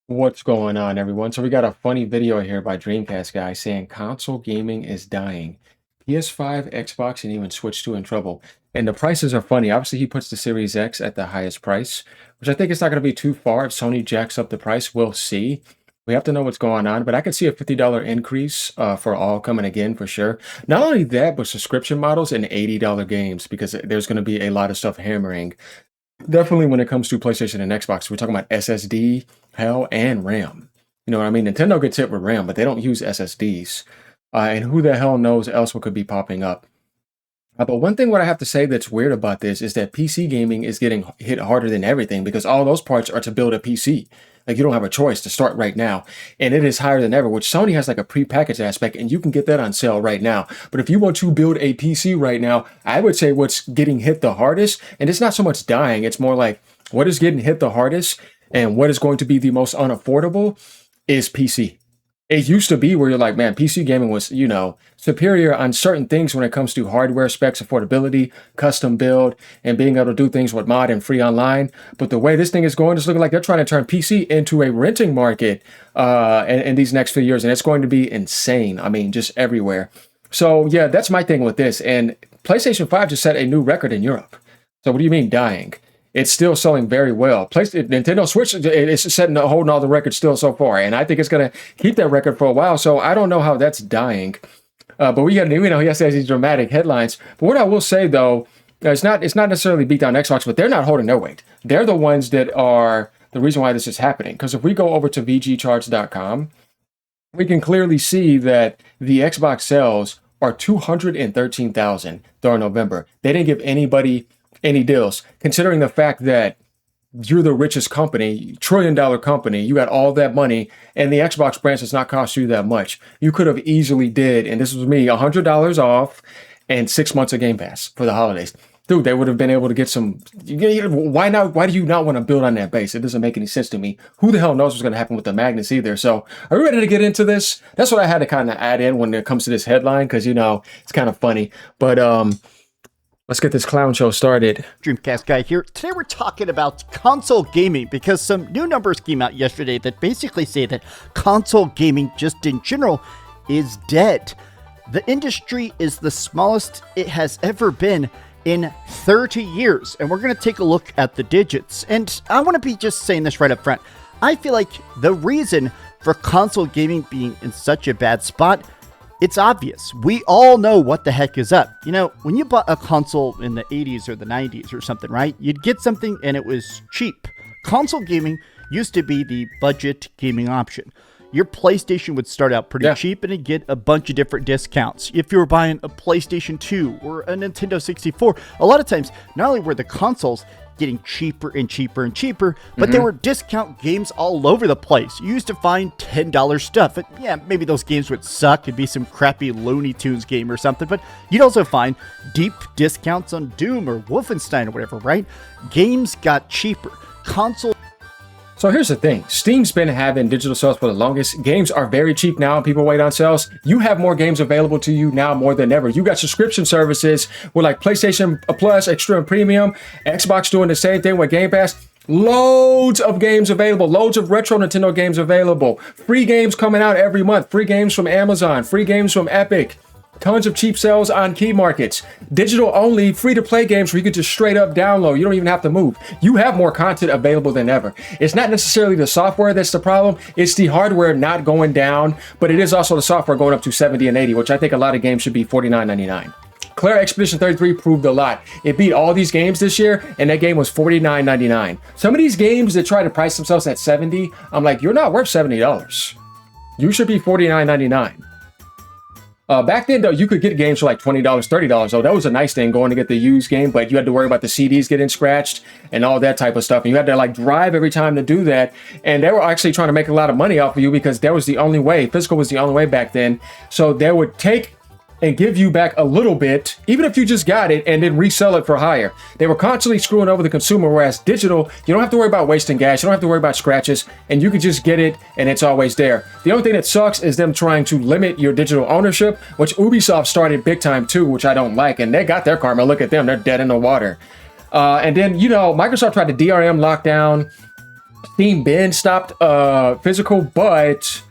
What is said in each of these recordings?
What's going on, everyone? So we got a funny video here by DreamcastGuy saying console gaming is dying. PS5, Xbox, and even Switch 2 in trouble. And the prices are funny. Obviously, he puts the Series X at the highest price, which I think it's not going to be too far if Sony jacks up the price. We'll see. We have to know what's going on, but I could see a $50 increase for all coming again for sure. Not only that, but subscription models and $80 games because there's going to be a lot of stuff hammering. Definitely when it comes to PlayStation and Xbox, we're talking about SSD, hell, and RAM. You know what I mean? Nintendo gets hit with RAM, but they don't use SSDs. And who the hell knows else what could be popping up. But one thing what I have to say that's weird about this is that PC gaming is getting hit harder than everything because all those parts are to build a PC. Like you don't have a choice to start right now. And it is higher than ever, which Sony has like a prepackaged aspect and you can get that on sale right now. But if you want to build a PC right now, I would say what's getting hit the hardest, and it's not so much dying, it's more like what is getting hit the hardest and what is going to be the most unaffordable is PC. It used to be where you're like, man, PC gaming was, superior on certain things when it comes to hardware specs, affordability, custom build, and being able to do things with mod and free online. But the way this thing is going, it's looking like they're trying to turn PC into a renting market in these next few years. And it's going to be insane. I mean, just everywhere. So, yeah, that's my thing with this. And PlayStation 5 just set a new record in Europe. So what do you mean dying? It's still selling very well. Nintendo Switch is holding all the records still so far, and I think it's going to keep that record for a while. So I don't know how that's dying. But he has these dramatic headlines. But what I will say though, it's not necessarily beat down Xbox, but they're not holding their weight. They're the ones that are the reason why this is happening. Because if we go over to VGCharts.com, we can clearly see that the Xbox sales are 213,000 during November. They didn't give anybody any deals, considering the fact that you're the richest company, trillion-dollar company, you got all that money, and the Xbox branch does not cost you that much. You could have easily did, and this was me, $100 off and 6 months of Game Pass for the holidays. Dude, they would have been able to get some. Why not? Why do you not want to build on that base? It doesn't make any sense to me. Who the hell knows what's going to happen with the magnets either? So, are we ready to get into this? That's what I had to kind of add in when it comes to this headline because it's kind of funny. But let's get this clown show started. Dreamcast Guy here. Today we're talking about console gaming because some new numbers came out yesterday that basically say that console gaming just in general is dead. The industry is the smallest it has ever been in 30 years, and we're going to take a look at the digits. And I want to be just saying this right up front. I feel like the reason for console gaming being in such a bad spot, it's obvious. We all know what the heck is up. When you bought a console in the 80s or the 90s or something, right? You'd get something and it was cheap. Console gaming used to be the budget gaming option. Your PlayStation would start out pretty cheap and it'd get a bunch of different discounts. If you were buying a PlayStation 2 or a Nintendo 64, a lot of times, not only were the consoles getting cheaper and cheaper and cheaper, but there were discount games all over the place. You used to find $10 stuff. And yeah, maybe those games would suck. It'd be some crappy Looney Tunes game or something, but you'd also find deep discounts on Doom or Wolfenstein or whatever, right? Games got cheaper. So here's the thing. Steam's been having digital sales for the longest. Games are very cheap now and people wait on sales. You have more games available to you now more than ever. You got subscription services with like PlayStation Plus, Extra Premium, Xbox doing the same thing with Game Pass. Loads of games available. Loads of retro Nintendo games available. Free games coming out every month. Free games from Amazon. Free games from Epic. Tons of cheap sales on key markets. Digital only, free to play games where you can just straight up download. You don't even have to move. You have more content available than ever. It's not necessarily the software that's the problem. It's the hardware not going down, but it is also the software going up to 70 and 80, which I think a lot of games should be $49.99. Claire Expedition 33 proved a lot. It beat all these games this year, and that game was $49.99. Some of these games that try to price themselves at 70, I'm like, you're not worth $70. You should be $49.99. Back then, though, you could get games for like $20, $30. So that was a nice thing going to get the used game, but you had to worry about the CDs getting scratched and all that type of stuff. And you had to like drive every time to do that. And they were actually trying to make a lot of money off of you because that was the only way. Physical was the only way back then. So they would take and give you back a little bit, even if you just got it, and then resell it for higher. They were constantly screwing over the consumer, whereas digital, you don't have to worry about wasting gas, you don't have to worry about scratches, and you can just get it, and it's always there. The only thing that sucks is them trying to limit your digital ownership, which Ubisoft started big time too, which I don't like, and they got their karma. Look at them, they're dead in the water. And then, Microsoft tried to DRM lockdown Steam been stopped physical, but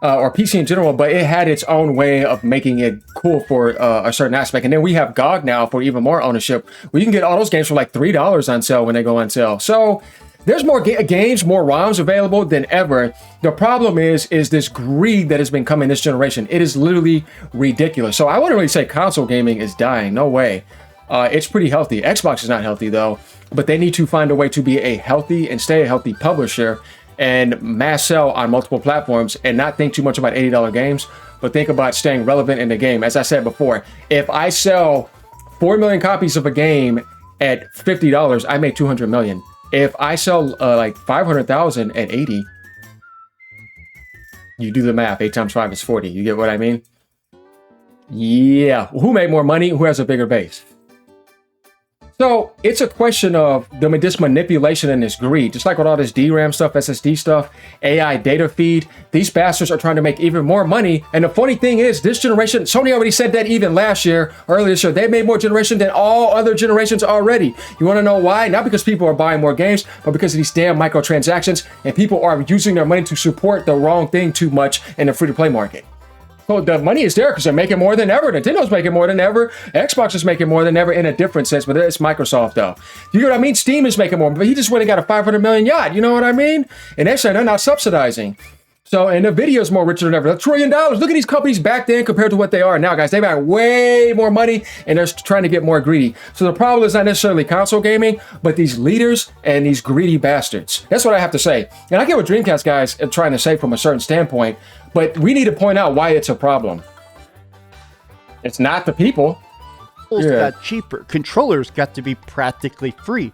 or PC in general, but it had its own way of making it cool for a certain aspect. And then we have GOG now for even more ownership. We can get all those games for like $3 on sale when they go on sale. So there's more games, more ROMs available than ever. The problem is this greed that has been coming this generation. It is literally ridiculous. So I wouldn't really say console gaming is dying. No way. It's pretty healthy. Xbox is not healthy though, but they need to find a way to be a healthy and stay a healthy publisher and mass sell on multiple platforms and not think too much about $80 games, but think about staying relevant in the game. As I said before, if I sell 4 million copies of a game at $50, I make 200 million. If I sell like 500,000 at 80, you do the math. 8 times 5 is 40. You get what I mean? Yeah. Who made more money? Who has a bigger base? So it's a question of this manipulation and this greed, just like with all this DRAM stuff, SSD stuff, AI data feed. These bastards are trying to make even more money. And the funny thing is, this generation, Sony already said that even last year, earlier this year, they made more generation than all other generations already. You want to know why? Not because people are buying more games, but because of these damn microtransactions and people are using their money to support the wrong thing too much in the free-to-play market. So the money is there because they're making more than ever. Nintendo's making more than ever. Xbox is making more than ever in a different sense, but it's Microsoft though. You know what I mean? Steam is making more, but he just went and got a 500 million yacht. You know what I mean? And actually, they're not subsidizing. So, and Nvidia is more richer than ever. $1 trillion. Look at these companies back then compared to what they are now, guys. They got way more money and they're trying to get more greedy. So the problem is not necessarily console gaming, but these leaders and these greedy bastards. That's what I have to say. And I get what Dreamcast guys are trying to say from a certain standpoint, but we need to point out why it's a problem. It's not the people. Got cheaper. Controllers got to be practically free.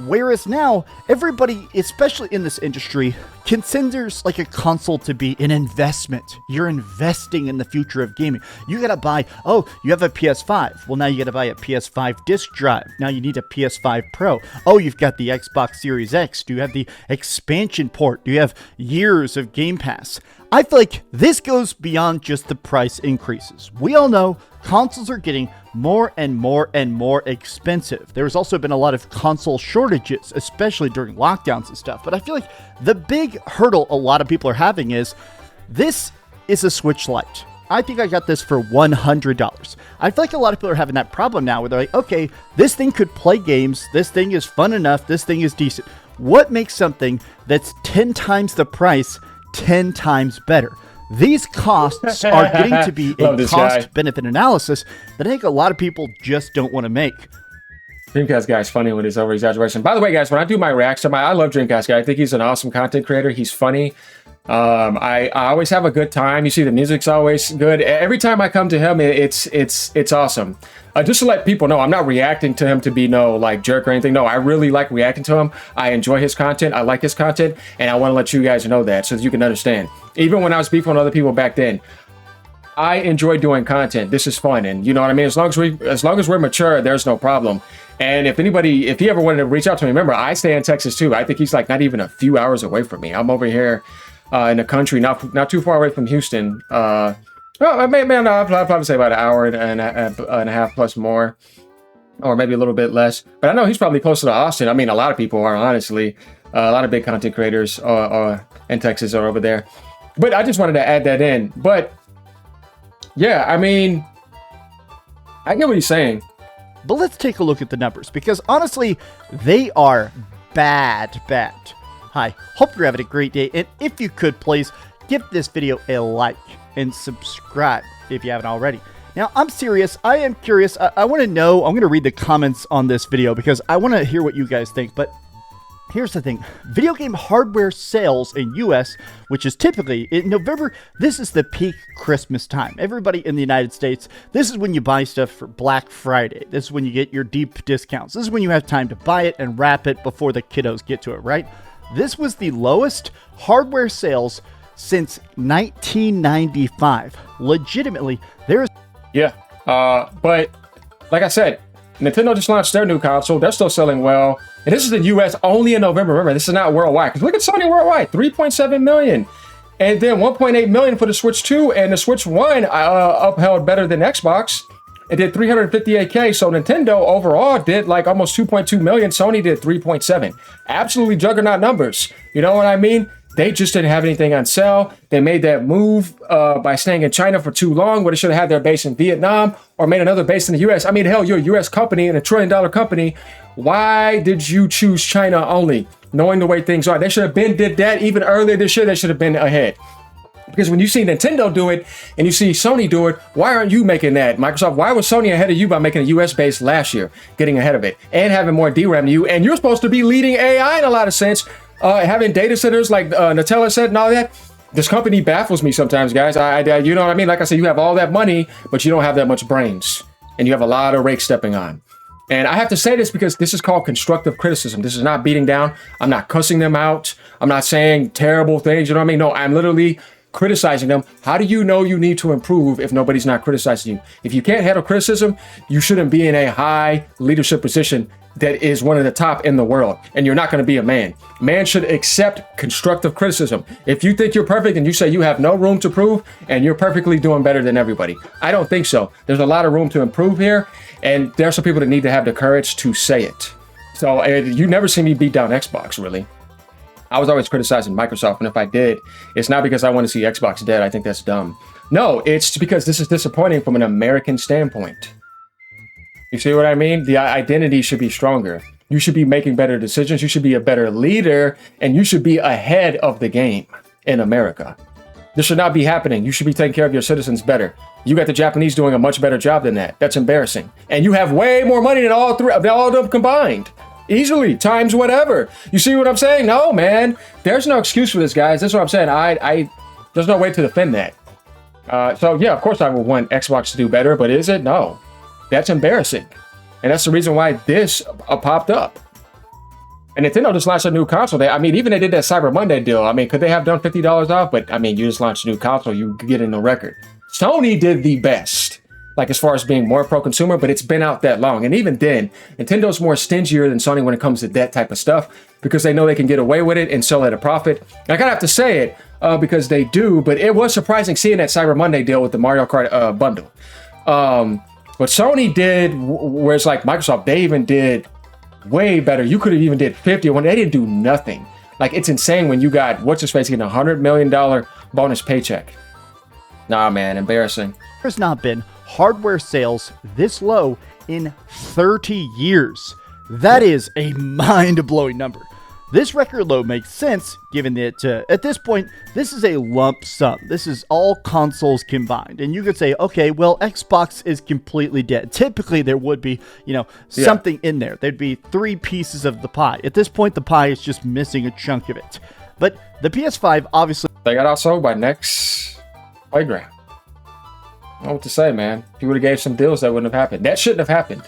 Whereas now, everybody, especially in this industry, considers like a console to be an investment. You're investing in the future of gaming. You gotta buy, oh, you have a PS5. Well, now you gotta buy a PS5 disc drive. Now you need a PS5 Pro. Oh, you've got the Xbox Series X. Do you have the expansion port? Do you have years of Game Pass? I feel like this goes beyond just the price increases. We all know consoles are getting more and more and more expensive. There's also been a lot of console shortages, especially during lockdowns and stuff. But I feel like the big hurdle a lot of people are having is this is a Switch Lite. I think I got this for $100. I feel like a lot of people are having that problem now where they're like, okay, this thing could play games. This thing is fun enough. This thing is decent. What makes something that's 10 times the price 10 times better? These costs are getting to be a cost-benefit analysis that I think a lot of people just don't want to make. Dreamcast Guy is funny with his over-exaggeration. By the way, guys, when I do my reaction, I love Dreamcast Guy. I think he's an awesome content creator. He's funny. I always have a good time. You see the music's always good. Every time I come to him, it's awesome. Just to let people know, I'm not reacting to him to be no like jerk or anything. No, I really like reacting to him. I enjoy his content. I like his content, and I want to let you guys know that so that you can understand. Even when I was beefing with other people back then, I enjoy doing content. This is fun, and you know what I mean. As long as we're mature, there's no problem. And if he ever wanted to reach out to me, remember I stay in Texas too. I think he's like not even a few hours away from me. I'm over here in the country, not too far away from Houston. Well, I'll probably say about an hour and a half plus more, or maybe a little bit less. But I know he's probably closer to Austin. I mean, a lot of people are, honestly. A lot of big content creators in Texas are over there. But I just wanted to add that in. But yeah, I mean, I get what he's saying. But let's take a look at the numbers, because honestly, they are bad. Hi, hope you're having a great day. And if you could, please give this video a like and subscribe if you haven't already. Now, I'm serious. I am curious. I want to know. I'm going to read the comments on this video because I want to hear what you guys think. But here's the thing. Video game hardware sales in US, which is typically in November, this is the peak Christmas time. Everybody in the United States, this is when you buy stuff for Black Friday. This is when you get your deep discounts. This is when you have time to buy it and wrap it before the kiddos get to it, right? This was the lowest hardware sales since 1995. Legitimately, there's... Yeah, but like I said, Nintendo just launched their new console. They're still selling well. And this is the US only in November. Remember, this is not worldwide. Because look at Sony worldwide, 3.7 million. And then 1.8 million for the Switch 2. And the Switch 1 upheld better than Xbox. It did 358K. So Nintendo overall did like almost 2.2 million. Sony did 3.7. Absolutely juggernaut numbers. You know what I mean? They just didn't have anything on sale. They made that move by staying in China for too long, where they should have had their base in Vietnam or made another base in the US. I mean, hell, you're a US company and $1 trillion company. Why did you choose China only, knowing the way things are? They should have been did that even earlier this year. They should have been ahead. Because when you see Nintendo do it and you see Sony do it, why aren't you making that? Microsoft, why was Sony ahead of you by making a US base last year, getting ahead of it, and having more DRAM than you? And you're supposed to be leading AI in a lot of sense, having data centers like Nutella said and all that. This company baffles me sometimes, guys. You know what I mean? Like I said, you have all that money, but you don't have that much brains. And you have a lot of rake stepping on. And I have to say this because this is called constructive criticism. This is not beating down. I'm not cussing them out. I'm not saying terrible things. You know what I mean? No, I'm literally criticizing them. How do you know you need to improve if nobody's not criticizing you? If you can't handle criticism, you shouldn't be in a high leadership position that is one of the top in the world, and you're not going to be a man. Man should accept constructive criticism. If you think you're perfect and you say you have no room to prove and you're perfectly doing better than everybody, I don't think so. There's a lot of room to improve here, and there are some people that need to have the courage to say it. So you never see me beat down Xbox, really. I was always criticizing Microsoft, and if I did, it's not because I want to see Xbox dead. I think that's dumb. No, it's because this is disappointing from an American standpoint. You see what I mean? The identity should be stronger. You should be making better decisions. You should be a better leader, and you should be ahead of the game in America. This should not be happening. You should be taking care of your citizens better. You got the Japanese doing a much better job than that. That's embarrassing. And you have way more money than all of them combined. Easily, times whatever. You see what I'm saying? No, man. There's no excuse for this, guys. That's what I'm saying. There's no way to defend that. So, yeah, of course I would want Xbox to do better, but is it? No. That's embarrassing. And that's the reason why this popped up. And Nintendo just launched a new console. I mean, even they did that Cyber Monday deal. I mean, could they have done $50 off? But, I mean, you just launched a new console. You get in the record. Sony did the best. Like, as far as being more pro-consumer, but it's been out that long. And even then, Nintendo's more stingier than Sony when it comes to that type of stuff because they know they can get away with it and sell at a profit. And I kind of have to say it because they do, but it was surprising seeing that Cyber Monday deal with the Mario Kart bundle. What Sony did, whereas like Microsoft, they even did way better. You could have even did 50 when they didn't do nothing. Like, it's insane when you got, what's his face, getting $100 million bonus paycheck. Nah, man, embarrassing. There's not been hardware sales this low in 30 years. That is a mind-blowing number. This record low makes sense given that at this point, this is a lump sum. This is all consoles combined. And you could say, okay, well, Xbox is completely dead. Typically, there would be, something in there. There'd be 3 pieces of the pie. At this point, the pie is just missing a chunk of it. But the PS5, obviously... They got outsold by Next Playground. I don't know what to say, man. If you would have gave some deals, that wouldn't have happened. That shouldn't have happened.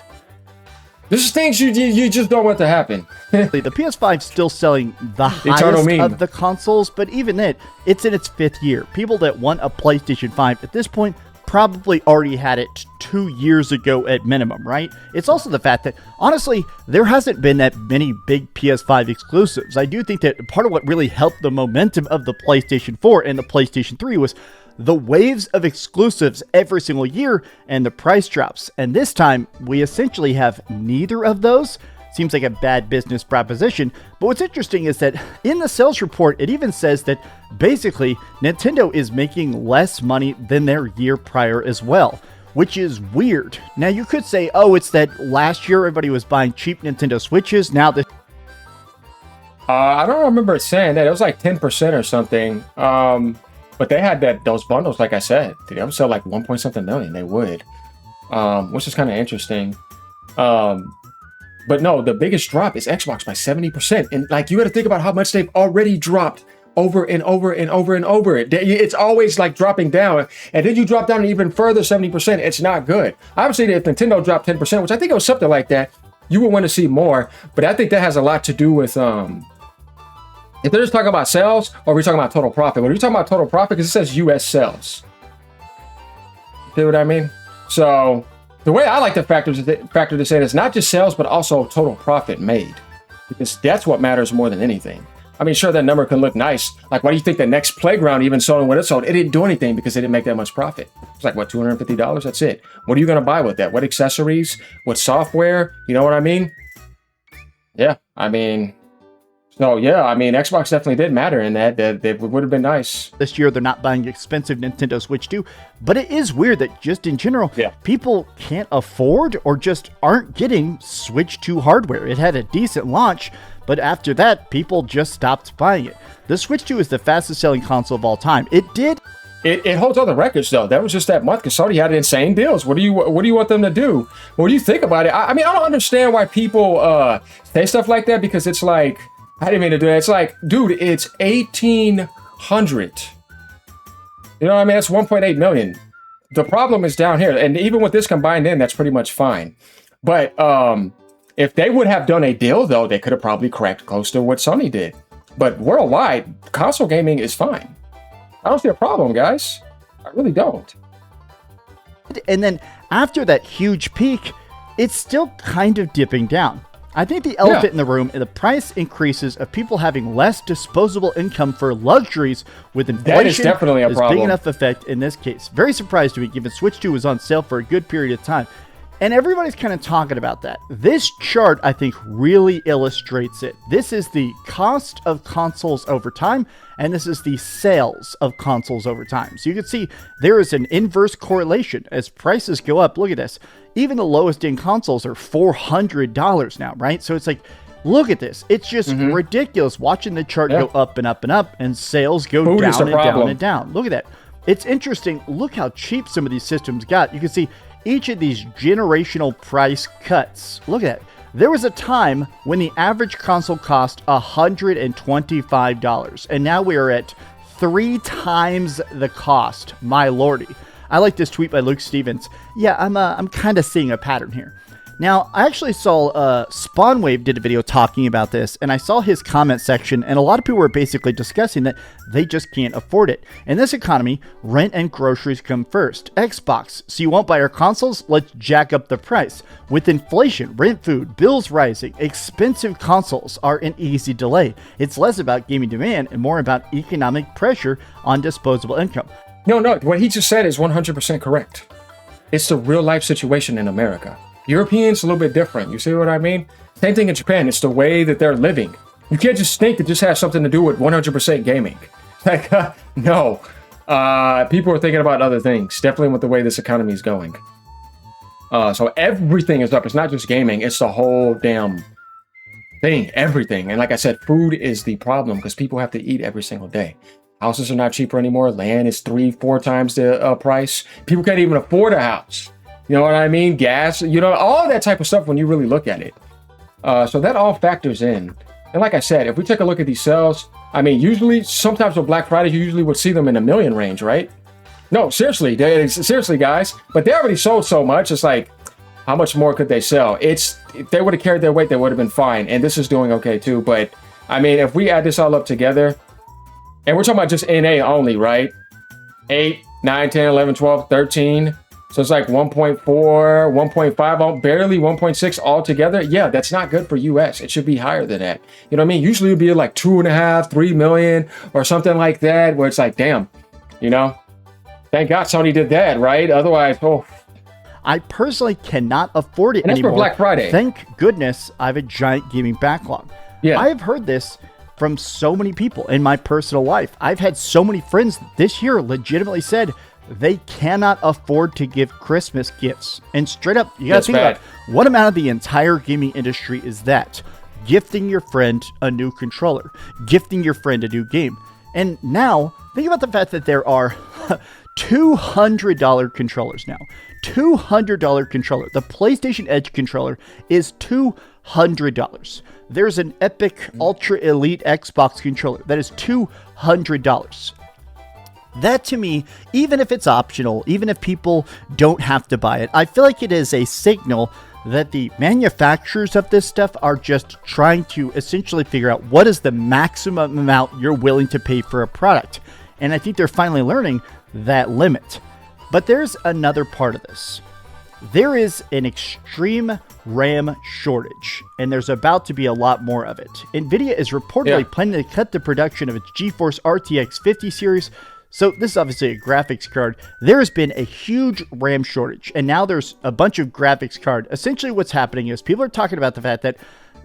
This is things you just don't want to happen. The PS5 is still selling the highest of the consoles, but even then, it's in its 5th year. People that want a PlayStation 5 at this point probably already had it 2 years ago at minimum, right? It's also the fact that, honestly, there hasn't been that many big PS5 exclusives. I do think that part of what really helped the momentum of the PlayStation 4 and the PlayStation 3 was the waves of exclusives every single year and the price drops. And this time, we essentially have neither of those. Seems like a bad business proposition. But what's interesting is that in the sales report, it even says that basically Nintendo is making less money than their year prior as well, which is weird. Now, you could say, oh, it's that last year everybody was buying cheap Nintendo Switches. Now this... I don't remember it saying that. It was like 10% or something. But they had those bundles, like I said. They would sell like 1 point something million. They would, which is kind of interesting. But no, the biggest drop is Xbox by 70%. And like, you got to think about how much they've already dropped over and over and over and over. It's always like dropping down. And then you drop down even further, 70%. It's not good. Obviously, if Nintendo dropped 10%, which I think it was something like that, you would want to see more. But I think that has a lot to do with... If they're just talking about sales, or are we talking about total profit? When we're talking about total profit, because it says U.S. sales. See what I mean? So the way I like to factor this in is not just sales, but also total profit made, because that's what matters more than anything. I mean, sure, that number can look nice. Like, why do you think the next Playground even sold when it sold? It didn't do anything because they didn't make that much profit. It's like, what, $250? That's it. What are you going to buy with that? What accessories? What software? You know what I mean? Yeah, I mean... So, yeah, I mean, Xbox definitely did matter in that. That would have been nice. This year, they're not buying expensive Nintendo Switch 2. But it is weird that just in general, people can't afford or just aren't getting Switch 2 hardware. It had a decent launch, but after that, people just stopped buying it. The Switch 2 is the fastest selling console of all time. It holds all the records, though. That was just that month because Sony had insane deals. What do you want them to do? What do you think about it? I mean, I don't understand why people say stuff like that because it's like... I didn't mean to do that. It's like, dude, it's 1,800. You know what I mean? That's 1.8 million. The problem is down here. And even with this combined in, that's pretty much fine. But if they would have done a deal, though, they could have probably cracked close to what Sony did. But worldwide, console gaming is fine. I don't see a problem, guys. I really don't. And then after that huge peak, it's still kind of dipping down. I think the elephant in the room is the price increases of people having less disposable income for luxuries with inflation. That is definitely a problem. Big enough effect in this case. Very surprised to me given Switch 2 was on sale for a good period of time. And everybody's kind of talking about that. This chart, I think, really illustrates it. This is the cost of consoles over time, and this is the sales of consoles over time. So you can see there is an inverse correlation. As prices go up, look at this. Even the lowest end consoles are $400 now, right? So it's like, look at this. It's just ridiculous watching the chart go up and up and up, and sales go down and down and down. Look at that. It's interesting. Look how cheap some of these systems got. You can see each of these generational price cuts. Look at that. There was a time when the average console cost $125, and now we are at 3 times the cost. My lordy. I like this tweet by Luke Stevens. Yeah, I'm kind of seeing a pattern here. Now, I actually saw Spawnwave did a video talking about this, and I saw his comment section, and a lot of people were basically discussing that they just can't afford it. In this economy, rent and groceries come first. Xbox, so you won't buy our consoles? Let's jack up the price. With inflation, rent, food, bills rising, expensive consoles are an easy delay. It's less about gaming demand and more about economic pressure on disposable income. No, what he just said is 100% correct. It's the real life situation in America. Europeans, a little bit different. You see what I mean? Same thing in Japan. It's the way that they're living. You can't just think it just has something to do with 100% gaming. Like, no. People are thinking about other things. Definitely with the way this economy is going. So everything is up. It's not just gaming. It's the whole damn thing. Everything. And like I said, food is the problem because people have to eat every single day. Houses are not cheaper anymore. Land is 3-4 times the price. People can't even afford a house. You know what I mean? Gas, you know, all that type of stuff when you really look at it. So that all factors in. And like I said, if we take a look at these sales, I mean, usually, sometimes with Black Friday, you usually would see them in the million range, right? No, seriously, seriously, guys. But they already sold so much. It's like, how much more could they sell? If they would have carried their weight, they would have been fine. And this is doing okay too. But I mean, if we add this all up together, and we're talking about just NA only, right? 8, 9, 10, 11, 12, 13. So it's like 1.4, 1.5, barely 1.6 altogether. Yeah, that's not good for US. It should be higher than that. You know what I mean? Usually it'd be like 2.5, 3 million or something like that, where it's like, damn, you know, thank God Sony did that, right? Otherwise, oh. I personally cannot afford it and that's anymore. for Black Friday. Thank goodness I have a giant gaming backlog. Yeah. I've heard this from so many people in my personal life. I've had so many friends this year legitimately said they cannot afford to give Christmas gifts. And straight up, you gotta think about what amount of the entire gaming industry is that? Gifting your friend a new controller, gifting your friend a new game. And now, think about the fact that there are $200 controllers now. $200 controller. The PlayStation Edge controller is $200. There's an Epic Ultra Elite Xbox controller that is $200. That to me, even if it's optional, even if people don't have to buy it, I feel like it is a signal that the manufacturers of this stuff are just trying to essentially figure out what is the maximum amount you're willing to pay for a product. And I think they're finally learning that limit. But there's another part of this. there is an extreme RAM shortage, and there's about to be a lot more of it. NVIDIA is reportedly planning to cut the production of its GeForce RTX 50 series. So this is obviously a graphics card. There has been a huge RAM shortage, and now there's a bunch of graphics card. Essentially what's happening is people are talking about the fact that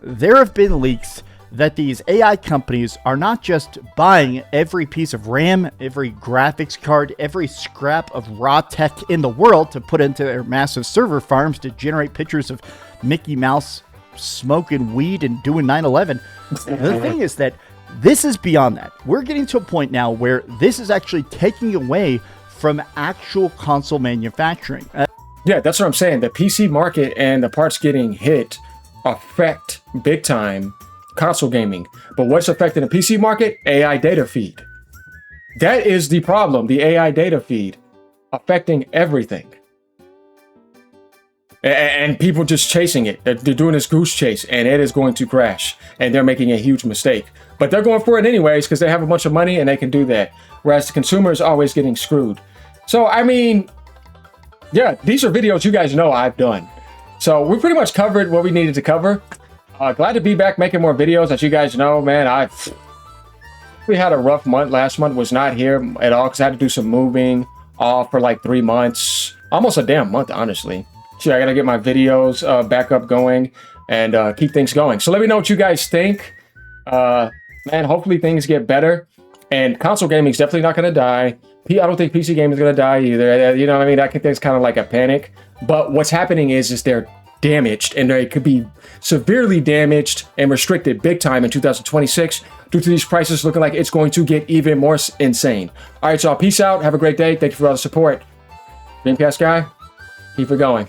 there have been leaks that these AI companies are not just buying every piece of RAM, every graphics card, every scrap of raw tech in the world to put into their massive server farms to generate pictures of Mickey Mouse smoking weed and doing 9/11. The thing is that this is beyond that. We're getting to a point now where this is actually taking away from actual console manufacturing. Yeah, that's what I'm saying. The PC market and the parts getting hit affect big time console gaming. But what's affecting the PC market? AI data feed. That is the problem. The AI data feed affecting everything. And people just chasing it. They're doing this goose chase, and it is going to crash. And they're making a huge mistake. But they're going for it anyways because they have a bunch of money and they can do that. Whereas the consumer is always getting screwed. So, I mean, yeah, these are videos you guys know I've done. So we pretty much covered what we needed to cover. Glad to be back making more videos. As you guys know, man, we had a rough month. Last month was not here at all because I had to do some moving off for like 3 months. Almost a damn month, honestly. So I got to get my videos back up going and keep things going. So let me know what you guys think. Man, hopefully things get better. And console gaming is definitely not going to die. I don't think PC gaming is going to die either. You know what I mean? I think that's kind of like a panic. But what's happening is they're damaged, and they could be severely damaged and restricted big time in 2026 due to these prices looking like it's going to get even more insane. All right, y'all. Peace out. Have a great day. Thank you for all the support. Dreamcast Guy, keep it going.